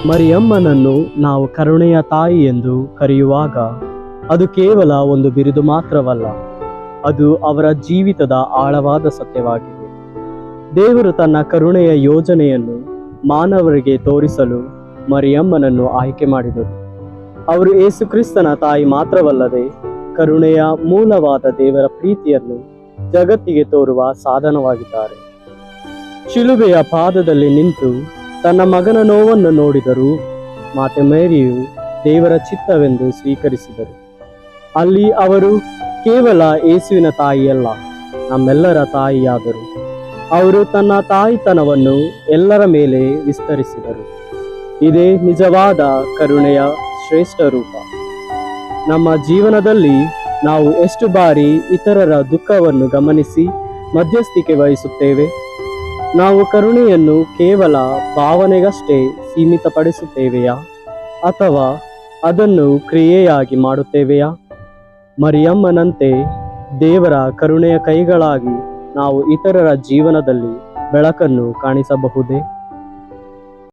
ಮರಿಯಮ್ಮನನ್ನು ನಾವು ಕರುಣೆಯ ತಾಯಿ ಎಂದು ಕರೆಯುವಾಗ ಅದು ಕೇವಲ ಒಂದು ಬಿರುದು ಮಾತ್ರವಲ್ಲ, ಅದು ಅವರ ಜೀವಿತದ ಆಳವಾದ ಸತ್ಯವಾಗಿದೆ. ದೇವರು ತನ್ನ ಕರುಣೆಯ ಯೋಜನೆಯನ್ನು ಮಾನವರಿಗೆ ತೋರಿಸಲು ಮರಿಯಮ್ಮನನ್ನು ಆಯ್ಕೆ ಮಾಡಿದರು. ಅವರು ಯೇಸು ಕ್ರಿಸ್ತನ ತಾಯಿ ಮಾತ್ರವಲ್ಲದೆ ಕರುಣೆಯ ಮೂಲವಾದ ದೇವರ ಪ್ರೀತಿಯನ್ನು ಜಗತ್ತಿಗೆ ತೋರುವ ಸಾಧನವಾಗಿದ್ದಾರೆ. ಶಿಲುಬೆಯ ಪಾದದಲ್ಲಿ ನಿಂತು ತನ್ನ ಮಗನ ನೋವನ್ನು ನೋಡಿದರೂ ಮಾತೆ ಮೇರಿಯು ದೇವರ ಚಿತ್ತವೆಂದು ಸ್ವೀಕರಿಸಿದರು. ಅಲ್ಲಿ ಅವರು ಕೇವಲ ಯೇಸುವಿನ ತಾಯಿಯಲ್ಲ, ನಮ್ಮೆಲ್ಲರ ತಾಯಿಯಾದರು. ಅವರು ತನ್ನ ತಾಯಿತನವನ್ನು ಎಲ್ಲರ ಮೇಲೆ ವಿಸ್ತರಿಸಿದರು. ಇದೇ ನಿಜವಾದ ಕರುಣೆಯ ಶ್ರೇಷ್ಠ ರೂಪ. ನಮ್ಮ ಜೀವನದಲ್ಲಿ ನಾವು ಎಷ್ಟು ಬಾರಿ ಇತರರ ದುಃಖವನ್ನು ಗಮನಿಸಿ ಮಧ್ಯಸ್ಥಿಕೆ ವಹಿಸುತ್ತೇವೆ? ನಾವು ಕರುಣೆಯನ್ನು ಕೇವಲ ಭಾವನೆಗಷ್ಟೇ ಸೀಮಿತಪಡಿಸುತ್ತೇವೆಯಾ, ಅಥವಾ ಅದನ್ನು ಕ್ರಿಯೆಯಾಗಿ ಮಾಡುತ್ತೇವೆಯಾ? ಮರಿಯಮ್ಮನಂತೆ ದೇವರ ಕರುಣೆಯ ಕೈಗಳಾಗಿ ನಾವು ಇತರರ ಜೀವನದಲ್ಲಿ ಬೆಳಕನ್ನು ಕಾಣಿಸಬಹುದೇ?